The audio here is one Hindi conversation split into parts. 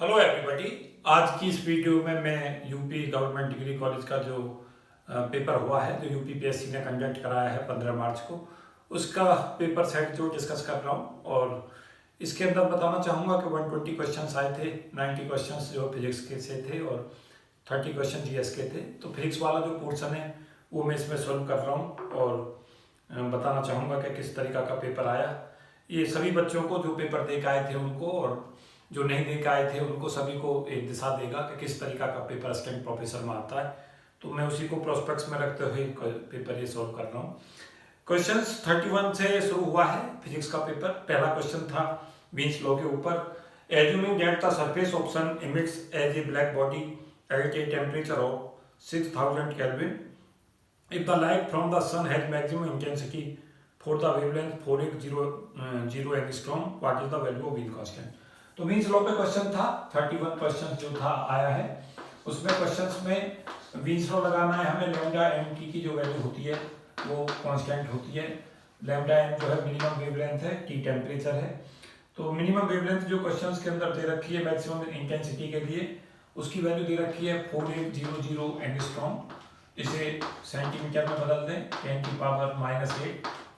Hello everybody. आज की इस वीडियो में मैं यूपी गवर्नमेंट डिग्री कॉलेज का जो पेपर हुआ है जो यूपी पीएससी ने कंडक्ट कराया है 15 मार्च को, उसका पेपर सेट जो डिस्कस कर रहा हूँ। और इसके अंदर बताना चाहूँगा कि 120 क्वेश्चंस आए थे। 90 क्वेश्चंस जो फिजिक्स के से थे और 30 क्वेश्चन जीएस के थे। तो फिजिक्स वाला जो पोर्शन है वो मैं इसमें सॉल्व कर रहा हूँ और बताना चाहूँगा कि किस तरीका का पेपर आया। ये सभी बच्चों को जो पेपर दे के आए थे उनको और जो नहीं दे के आए थे उनको सभी को एक दिशा देगा कि किस तरीका का पेपर असिस्टेंट प्रोफेसर में आता है। तो मैं उसी को प्रोस्पेक्ट्स में रखते हुए पेपर ये सॉल्व कर रहा हूँ। क्वेश्चंस 31 से शुरू हुआ है फिजिक्स का पेपर। पहला क्वेश्चन था वीन्स लॉ के ऊपर। Assuming that the surface of sun emits as a black body at a temperature of 6000 kelvin, if the light from the sun has maximum intensity for the wavelength 480 angstrom, what is the value of Wien constant? तो वीन्स लॉ पे क्वेश्चन था। 31 क्वेश्चन जो था आया है उसमें क्वेश्चंस में वीन्स लॉ लगाना है हमें। लैम्डा एम टी की जो वैल्यू होती है वो कांस्टेंट होती है। लैम्डा एम जो है मिनिमम वेवलेंथ है, टी टेम्परेचर है। तो मिनिमम वेवलेंथ जो क्वेश्चंस के अंदर दे रखी है मैक्सिमम इंटेंसिटी के लिए उसकी वैल्यू दे रखी है 4800 एंगस्ट्रॉम। इसे सेंटीमीटर में बदल दें 10⁻⁸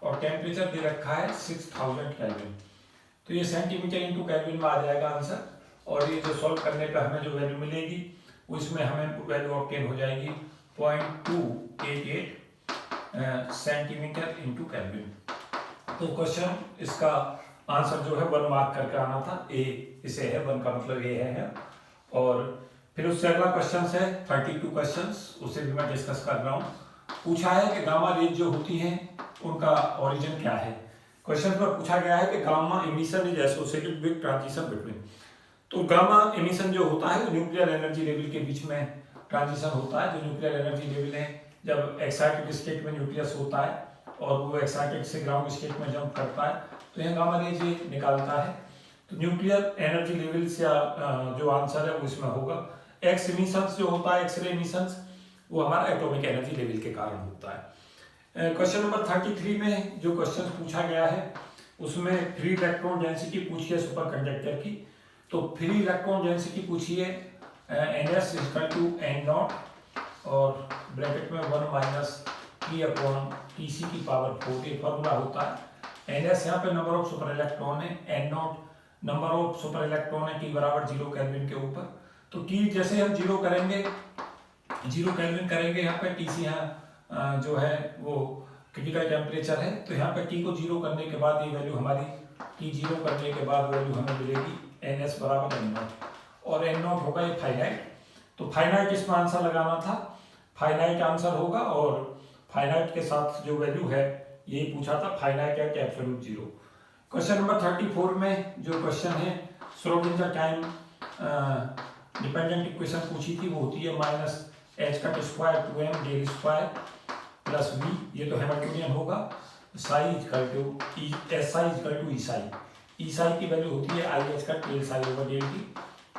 और टेम्परेचर दे रखा है 6000 केल्विन। तो ये सेंटीमीटर इंटू केल्विन में आ जाएगा आंसर। और ये जो सॉल्व करने पे हमें जो वैल्यू मिलेगी उसमें हमें वैल्यू ऑब्टेन हो जाएगी 0.288 सेंटीमीटर इंटू केल्विन। तो क्वेश्चन इसका आंसर जो है 1 मार्क करके आना था। ए इसे है, 1 का मतलब ए है। और फिर उससे अगला क्वेश्चन है 32 क्वेश्चंस, उसे भी मैं डिस्कस कर रहा हूँ। पूछा है कि गामा रेज जो होती हैं उनका ओरिजिन क्या है। क्वेश्चन पर पूछा गया है कि gamma emission is associated with transition between. तो गामा एमिशन जो होता है न्यूक्लियर एनर्जी लेवल के बीच में ट्रांजिशन होता है। जो न्यूक्लियर एनर्जी लेवल है जब एक्साइटेड स्टेट में न्यूक्लियस होता है और वो एक्साइटेड से ग्राउंड स्टेट में जंप करता है तो यह गामा रेज निकालता है। तो न्यूक्लियर एनर्जी लेवल से जो आंसर है वो इसमें होगा। एक्स इमिशंस जो होता है, एक्सरे इमिशंस, वो हमारा एटॉमिक एनर्जी लेवल के कारण होता है। क्वेश्चन नंबर 33 में जो क्वेश्चन पूछा गया है उसमें फ्री इलेक्ट्रॉन डेंसिटी पूछी है सुपर कंडक्टर की। तो फ्री इलेक्ट्रॉन डेंसिटी पूछी है NS = N0 और ब्रैकेट में 1 - T/TC की पावर 4 ये फॉर्मूला होता है। NS यहाँ पे नंबर ऑफ सुपर इलेक्ट्रॉन है, N0 number of super electron है, T = 0 केल्विन के ऊपर। तो T जैसे हम 0 करेंगे, 0 केल्विन करेंगे यहाँ पे TC यहाँ जो है वो क्रिटिकल टेम्परेचर है। तो यहाँ पे T को 0 करने के बाद ये वैल्यू हमारी T 0 करने के बाद वैल्यू हमें मिलेगी NS = N0 और N0 होगा ये फाइनाइट। तो फाइनाइट इसमें आंसर लगाना था, फाइनाइट आंसर होगा। और फाइनाइट के साथ जो वैल्यू है यही पूछा था, finite at absolute 0। Question number 34 में जो क्वेश्चन है श्रोडिंगर टाइम डिपेंडेंट इक्वेशन पूछी थी वो होती है -h² 2m del² + v। ये तो हैमिल्टोनियन होगा। psi = Esai। Esai की वैल्यू होती है IH²∆ψ/dt।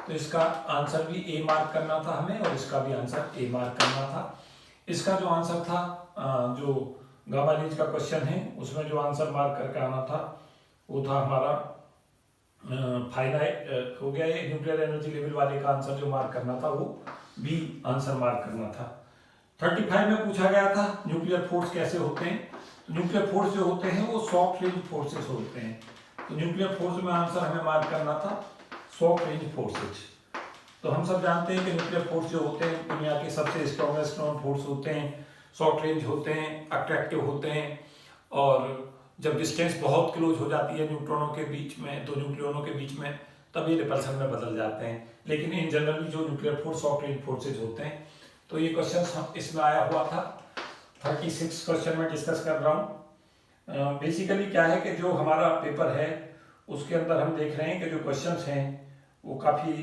तो इसका आंसर भी ए मार्क करना था हमें और इसका भी आंसर ए मार्क करना था। इसका जो आंसर था जो गामा रेज का क्वेश्चन है उसमें जो आंसर मार्क करके आना था वो था हमारा फाइनाइट हो गया। ये न्यूक्लियर एनर्जी लेवल वाले का आंसर जो मार्क करना था वो बी आंसर मार्क करना था। 35 में पूछा गया था न्यूक्लियर फोर्स कैसे होते हैं। तो न्यूक्लियर फोर्स जो होते हैं वो सॉफ्ट रेंज फोर्सेस होते हैं। तो न्यूक्लियर फोर्स में आंसर हमें मार्क करना था सॉफ्ट रेंज फोर्सेस। तो हम सब जानते हैं कि न्यूक्लियर फोर्स जो होते हैं दुनिया के सबसे स्ट्रॉन्गेस्ट नॉन फोर्स होते हैं, शॉर्ट रेंज होते हैं, अट्रैक्टिव होते हैं। और जब डिस्टेंस बहुत क्लोज हो जाती है न्यूट्रॉनों के बीच में, दो न्यूक्लियनों के बीच में, तब ये रिपल्सन में बदल जाते हैं। लेकिन इन जनरली जो nuclear force short range forces होते हैं। तो ये क्वेश्चन इसमें आया हुआ था। 36 क्वेश्चन में डिस्कस कर रहा हूँ। बेसिकली क्या है कि जो हमारा पेपर है उसके अंदर हम देख रहे हैं कि जो क्वेश्चंस हैं वो काफ़ी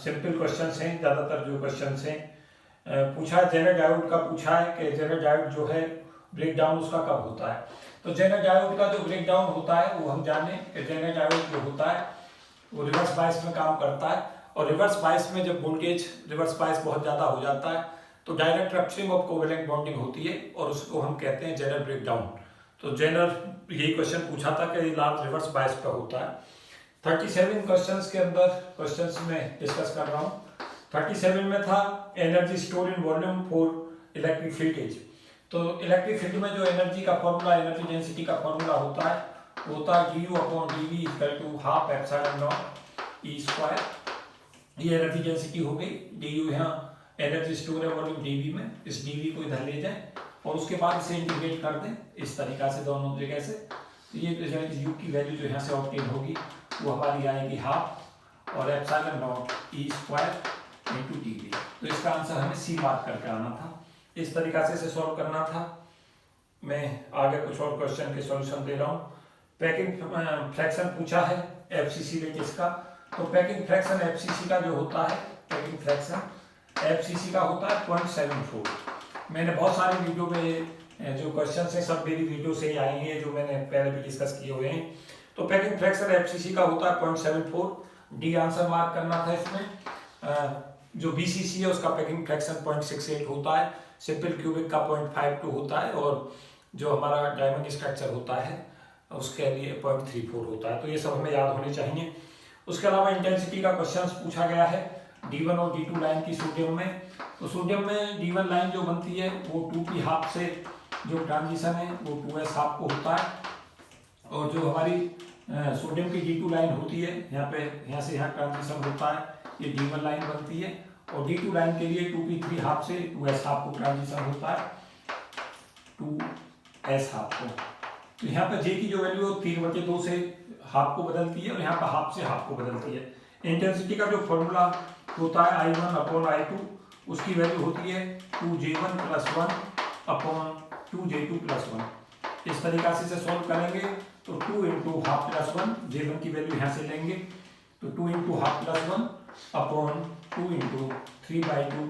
सिंपल क्वेश्चंस हैं। ज़्यादातर जो क्वेश्चंस हैं पूछा है जेनर डायोड का, पूछा है कि जेनर डायोड जो है ब्रेक डाउन उसका कब होता है। तो जेनर डायोड का जो ब्रेक डाउन होता है वो हम जाने कि जेनर डायोड जो होता है वो रिवर्स बायस में काम करता है। और रिवर्स बायस में जब वोल्टेज रिवर्स बायस बहुत ज़्यादा हो जाता है तो direct rupturing of covalent bonding होती है और उसको हम कहते हैं जेनर ब्रेक डाउन। तो जेनर यही क्वेश्चन पूछा था कि लार्ज रिवर्स बायस पर होता है। 37 क्वेश्चंस के अंदर क्वेश्चंस में डिस्कस कर रहा हूँ। 37 में था energy store in volume for electric field as. तो इलेक्ट्रिक फील्ड में जो एनर्जी का फॉर्मूला, एनर्जी डेंसिटी का फॉर्मूला होता है वो होता है du upon dv equal to half epsilon not E square. ये एनर्जी डेंसिटी हो गई। du यहाँ एनर्जी स्टोर है वॉल्यूम dv में, इस dv को इधर ले जाए और उसके बाद इसे इंटीग्रेट कर दें इस तरीका से दोनों जगह से। तो ये u की वैल्यू जो यहाँ से ऑब्टेन होगी वो हमारी आएगी हाफ और epsilon not E square into dv। तो इसका आंसर हमें सी मार्क करके आना था। इस तरीका से इसे सॉल्व करना था। मैं आगे कुछ और क्वेश्चन के सॉल्यूशन दे रहा हूँ। पैकिंग फ्रैक्शन पूछा है एफसीसी लेटेस का। तो पैकिंग फ्रैक्शन एफसीसी का जो होता है, पैकिंग फ्रैक्शन एफसीसी का होता है 0.74। मैंने बहुत सारे वीडियो में जो क्वेश्चन है सब मेरी वीडियो से ही आए हैं जो मैंने पहले भी डिस्कस किए हुए हैं। तो पैकिंग फ्रैक्शन एफसीसी का होता है 0.74। डी आंसर मार्क करना था इसमें। जो बीसीसी है उसका पैकिंग फ्रैक्शन 0.68 होता है, सिंपल क्यूबिक का 0.52 होता है और जो हमारा डायमंड स्ट्रक्चर होता है उसके लिए 0.34 होता है। तो ये सब हमें याद होने चाहिए। उसके अलावा इंटेंसिटी का क्वेश्चन पूछा गया है D1 और D2 लाइन की सोडियम में। तो सोडियम में D1 लाइन जो बनती है वो 2p हाफ से जो ट्रांजिशन है वो 2s हाफ को होता है और जो हमारी सोडियम की D2 लाइन होती है यहाँ से यहाँ ट्रांजिशन होता है, ये D1 लाइन बनती है और D2 लाइन के लिए 2p3 हाफ से 2s हाफ को ट्रांजिशन होता है 2s हाफ को। तो यहाँ पर J की जो वैल्यू 3/2 से हाफ को बदलती है और यहाँ पर हाफ से हाफ को बदलती है। इंटेंसिटी का जो फॉर्मूला होता है I1 अपॉन I2, उसकी वैल्यू होती है 2J1 + 1 अपॉन 2J2 + 1। इस तरीका से इसे सॉल्व करेंगे तो 2 × हाफ + 1, J1 की वैल्यू यहाँ से लेंगे तो 2 × हाफ + 1 अपॉन 2 × 3/2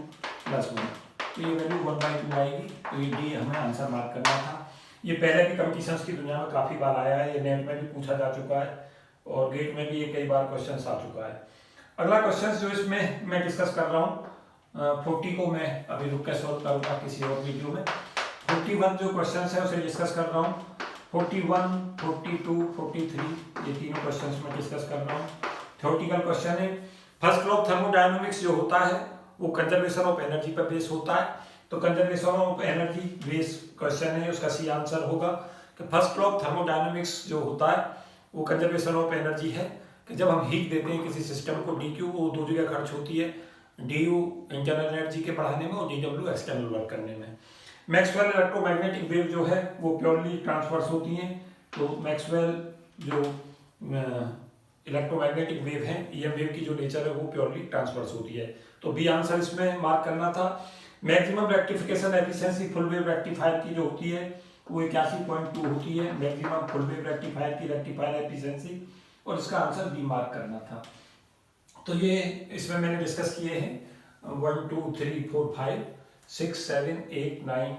+ 1। तो ये वैल्यू 1/2 आएगी। तो ये डी हमें आंसर मार्क करना था। ये पहले भी कंपटीशंस की दुनिया में काफ़ी बार आया है, ये नेट में भी पूछा जा चुका है और गेट में भी ये कई बार क्वेश्चन आ चुका है। अगला क्वेश्चन जो इसमें मैं डिस्कस कर रहा हूँ 40 को मैं अभी रुक के सॉल्व करूँगा किसी और वीडियो में। 41 जो क्वेश्चन है उसे डिस्कस कर रहा हूँ। 41, 42, 43 ये तीनों क्वेश्चन मैं डिस्कस कर रहा हूँ। थ्योरेटिकल क्वेश्चन है। फर्स्ट लॉ ऑफ थर्मोडायनामिक्स जो होता है वो कंजर्वेशन ऑफ एनर्जी पर बेस होता है। तो conservation of energy base question है, उसका सी आंसर होगा कि फर्स्ट लॉ ऑफ थर्मोडायनामिक्स जो होता है वो कंजर्वेशन ऑफ एनर्जी है कि जब हम हीट देते हैं किसी सिस्टम को DQ वो दो जगह खर्च होती है, DU इंटरनल एनर्जी के बढ़ाने में और DW एक्सटर्नल वर्क करने में। मैक्सवेल इलेक्ट्रोमैग्नेटिक वेव जो है वो प्योरली ट्रांसवर्स होती हैं। तो मैक्सवेल जो इलेक्ट्रोमैग्नेटिक वेव है, EM वेव की जो नेचर है वो प्योरली ट्रांसवर्स होती है। तो बी आंसर इसमें मार्क करना था। Maximum rectification efficiency full wave rectifier की जो होती है वो 81.2 होती है मैक्सिमम फुल वेव रेक्टिफायर की रेक्टिफायर एफिशिएंसी, और इसका आंसर बी मार्क करना था। तो ये इसमें मैंने डिस्कस किए हैं 1 2 3 4 5 6 7 8 9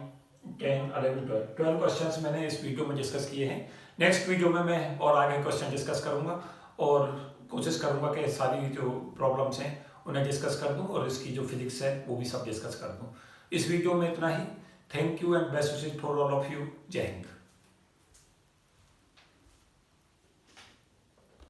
10 11 12 क्वेश्चंस मैंने इस वीडियो में डिस्कस किए हैं। नेक्स्ट वीडियो में मैं और आगे क्वेश्चन डिस्कस करूंगा और कोशिश करूंगा कि सारी जो प्रॉब्लम्स हैं उन्हें डिस्कस कर दूं और इसकी जो फिजिक्स है वो भी सब डिस्कस कर दूं। इस वीडियो में इतना ही। Thank you and best wishes for all of you. जय हिंद।